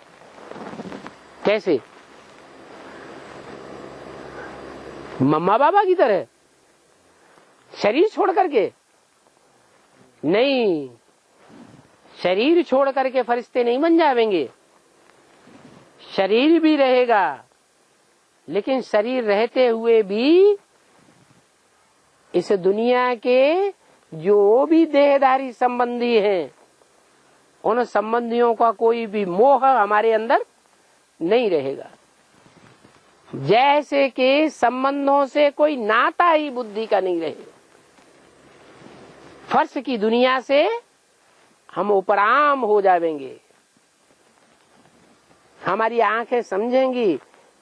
कैसे? मम्मा बाबा की तरह शरीर छोड़ करके? नहीं, शरीर छोड़ करके फरिश्ते नहीं बन जावेंगे। शरीर भी रहेगा, लेकिन शरीर रहते हुए भी इस दुनिया के जो भी देहधारी संबंधी हैं, उन संबंधियों का कोई भी मोह हमारे अंदर नहीं रहेगा। जैसे कि संबंधों से कोई नाता ही बुद्धि का नहीं रहेगा। फर्श की दुनिया से हम उपराम हो जाएंगे। हमारी आंखें समझेंगी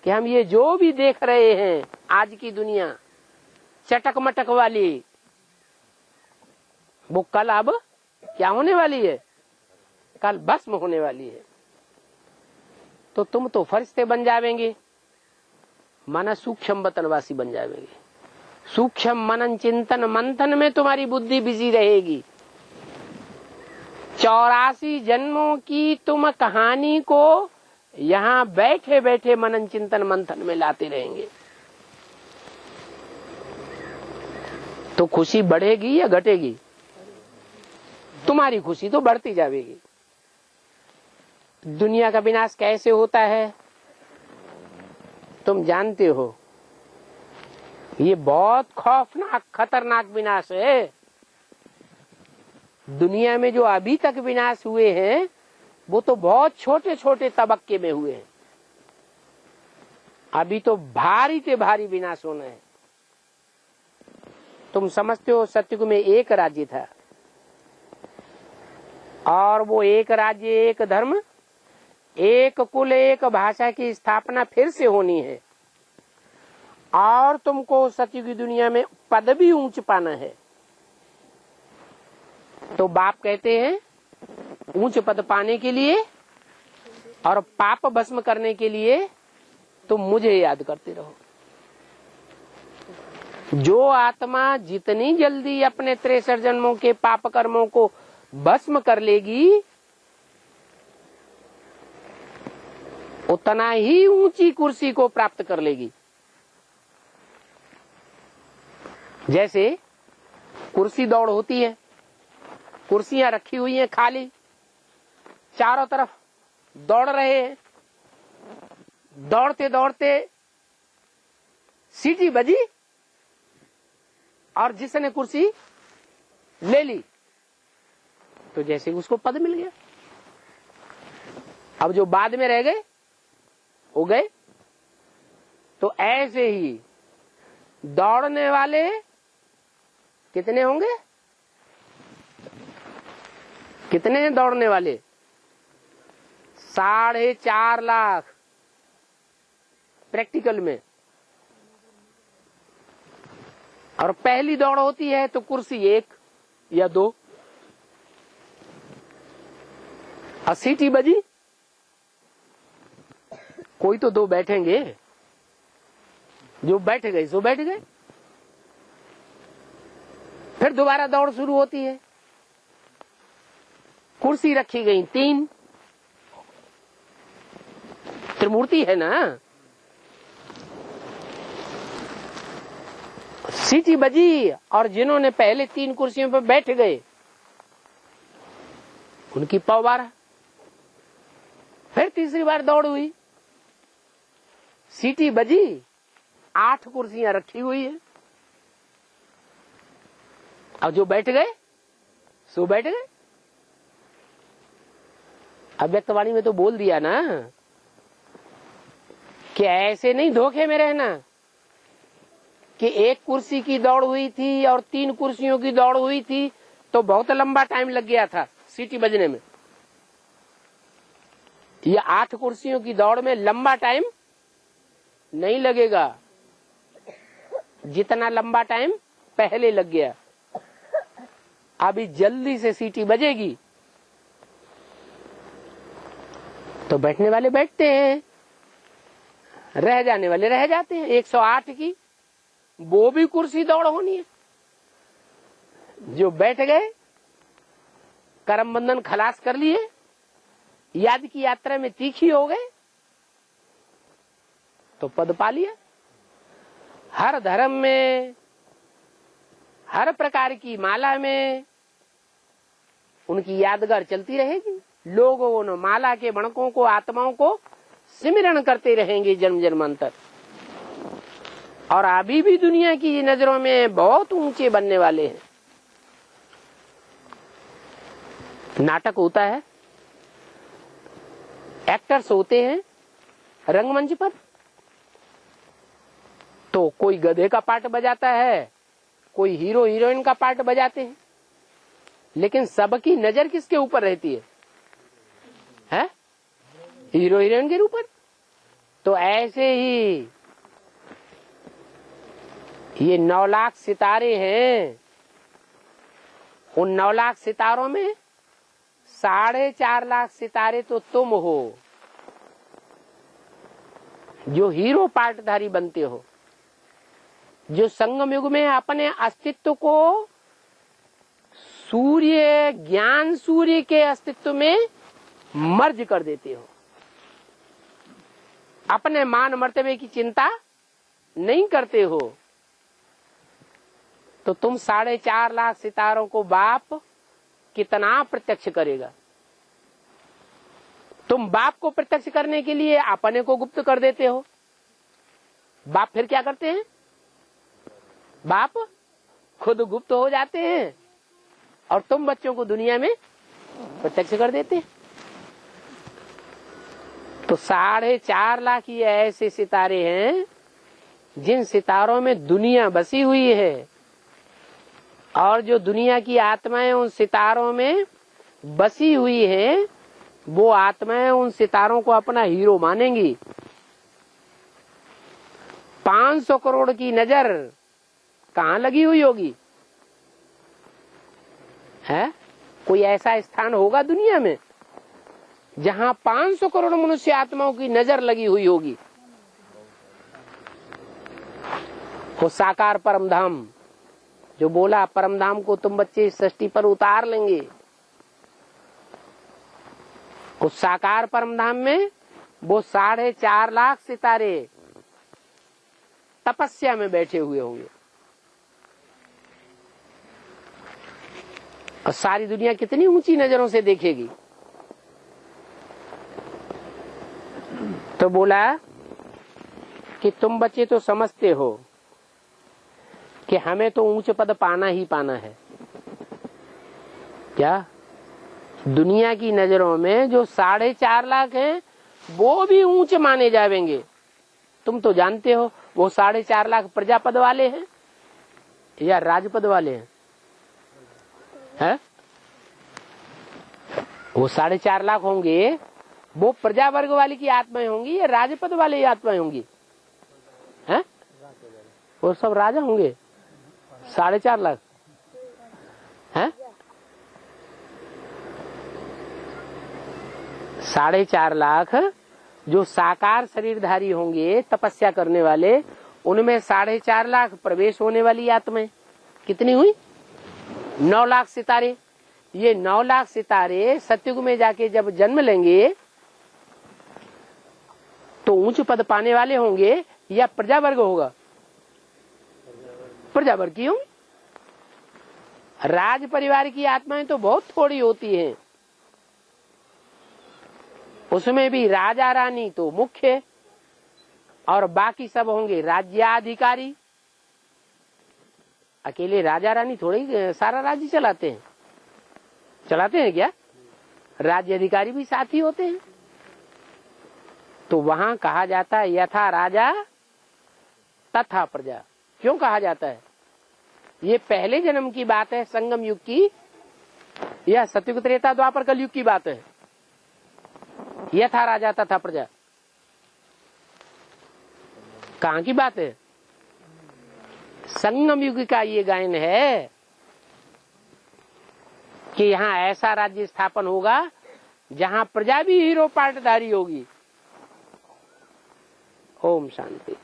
कि हम ये जो भी देख रहे हैं आज की दुनिया चटक मटक वाली, वो कल अब क्या होने वाली है? कल भस्म होने वाली है। तो तुम तो फरिश्ते बन जावेंगे, माना सूक्ष्म वतनवासी बन जावेंगे। सूक्ष्म मनन चिंतन मंथन में तुम्हारी बुद्धि बिजी रहेगी। 84 जन्मों की तुम कहानी को यहाँ बैठे बैठे मनन चिंतन मंथन में लाते रहेंगे। तो खुशी बढ़ेगी या घटेगी? तुम्हारी खुशी तो बढ़ती जाएगी। दुनिया का विनाश कैसे होता है तुम जानते हो। ये बहुत खौफनाक खतरनाक विनाश है। दुनिया में जो अभी तक विनाश हुए हैं वो तो बहुत छोटे छोटे तबक्के में हुए हैं। अभी तो भारी से भारी विनाश होना है। तुम समझते हो सतयुग में एक राज्य था और वो एक राज्य एक धर्म एक कुल एक भाषा की स्थापना फिर से होनी है। और तुमको सतयुग की दुनिया में पद भी ऊंच पाना है। तो बाप कहते हैं ऊंच पद पाने के लिए और पाप भस्म करने के लिए तुम मुझे याद करते रहो। जो आत्मा जितनी जल्दी अपने 63 जन्मों के पाप कर्मों को भस्म कर लेगी उतना ही ऊंची कुर्सी को प्राप्त कर लेगी। जैसे कुर्सी दौड़ होती है, कुर्सियां रखी हुई हैं खाली, चारों तरफ दौड़ रहे हैं। दौड़ते दौड़ते सीटी बजी और जिसने कुर्सी ले ली तो जैसे उसको पद मिल गया। अब जो बाद में रह गए हो गए। तो ऐसे ही दौड़ने वाले कितने होंगे? कितने हैं दौड़ने वाले? 4.5 लाख प्रैक्टिकल में। और पहली दौड़ होती है तो कुर्सी 1 या 2 और सीटी बजी कोई तो 2 बैठेंगे। जो बैठ गए सो बैठ गए। फिर दोबारा दौड़ शुरू होती है। कुर्सी रखी गई 3, त्रिमूर्ति है ना। सीटी बजी और जिन्होंने पहले 3 कुर्सियों पर बैठ गए उनकी पौवारा। फिर तीसरी बार दौड़ हुई, सीटी बजी, 8 कुर्सियां रखी हुई है। अब जो बैठ गए सो बैठ गए। अव्यक्तवाणी में तो बोल दिया ना कि ऐसे नहीं धोखे में रहना कि 1 कुर्सी की दौड़ हुई थी और 3 कुर्सियों की दौड़ हुई थी तो बहुत लंबा टाइम लग गया था सीटी बजने में। ये 8 कुर्सियों की दौड़ में लंबा टाइम नहीं लगेगा जितना लंबा टाइम पहले लग गया। अभी जल्दी से सीटी बजेगी तो बैठने वाले बैठते हैं, रह जाने वाले रह जाते हैं। 108 की वो भी कुर्सी दौड़ होनी है। जो बैठ गए, कर्म बंधन खलास कर लिए, याद की यात्रा में तीखी हो गए तो पद पा लिया। हर धर्म में, हर प्रकार की माला में उनकी यादगार चलती रहेगी। लोग उन माला के बणकों को, आत्माओं को सिमरण करते रहेंगे जन्म जन्मांतर। और अभी भी दुनिया की नजरों में बहुत ऊंचे बनने वाले हैं। नाटक होता है, एक्टर्स होते हैं रंगमंच पर, तो कोई गधे का पार्ट बजाता है, कोई हीरो हीरोइन का पार्ट बजाते हैं, लेकिन सबकी नजर किसके ऊपर रहती है? हीरो हीरोइन के ऊपर। तो ऐसे ही ये 9 लाख सितारे हैं। उन 9 लाख सितारों में 4.5 लाख सितारे तो तुम हो जो हीरो पार्टधारी बनते हो, जो संगम युग में अपने अस्तित्व को सूर्य, ज्ञान सूर्य के अस्तित्व में मर्ज कर देते हो। अपने मान मर्तबे की चिंता नहीं करते हो। तो तुम 4.5 लाख सितारों को बाप कितना प्रत्यक्ष करेगा? तुम बाप को प्रत्यक्ष करने के लिए अपने को गुप्त कर देते हो। बाप फिर क्या करते हैं? बाप खुद गुप्त हो जाते हैं और तुम बच्चों को दुनिया में प्रत्यक्ष कर देते हैं। तो 4.5 लाख ये ऐसे सितारे हैं जिन सितारों में दुनिया बसी हुई है, और जो दुनिया की आत्माएं उन सितारों में बसी हुई हैं, वो आत्माएं उन सितारों को अपना हीरो मानेंगी। 500 करोड़ की नजर कहाँ लगी हुई होगी? है कोई ऐसा स्थान होगा दुनिया में जहां 500 करोड़ मनुष्य आत्माओं की नजर लगी हुई होगी? वो साकार परम धाम जो बोला, परम धाम को तुम बच्चे सृष्टि पर उतार लेंगे। उस साकार परम धाम में वो 4.5 लाख सितारे तपस्या में बैठे हुए होंगे। और सारी दुनिया कितनी ऊंची नजरों से देखेगी। तो बोला कि तुम बच्चे तो समझते हो कि हमें तो ऊंच पद पाना ही पाना है। क्या दुनिया की नजरों में जो 4.5 लाख हैं वो भी ऊंच माने जाएंगे? तुम तो जानते हो वो 4.5 लाख प्रजापद वाले हैं या राजपद वाले हैं? है? वो 4.5 लाख होंगे, वो प्रजा वर्ग वाली की आत्माएं होंगी या राजपद वाले की आत्माएं होंगी? हैं? वो सब राजा होंगे। 4.5 लाख हैं? 4.5 लाख जो साकार शरीरधारी होंगे, तपस्या करने वाले, उनमें 4.5 लाख प्रवेश होने वाली आत्माएं कितनी हुई? 9 लाख सितारे। ये 9 लाख सितारे सतयुग में जाके जब जन्म लेंगे उच्च पद पाने वाले होंगे या प्रजा वर्ग होगा? प्रजा वर्ग की होंगी। राज परिवार की आत्माएं तो बहुत थोड़ी होती हैं, उसमें भी राजा रानी तो मुख्य और बाकी सब होंगे राज्याधिकारी। अकेले राजा रानी थोड़ी सारा राज्य चलाते हैं क्या? राज्य अधिकारी भी साथ ही होते हैं। तो वहां कहा जाता है यथा राजा तथा प्रजा। क्यों कहा जाता है? ये पहले जन्म की बात है, संगम युग की, यह सतयुग त्रेता द्वापर कलयुग की बात है। यथा राजा तथा प्रजा कहाँ की बात है? संगम युग का ये गायन है कि यहाँ ऐसा राज्य स्थापन होगा जहाँ प्रजा भी हीरो पार्टधारी होगी। ओम शांति।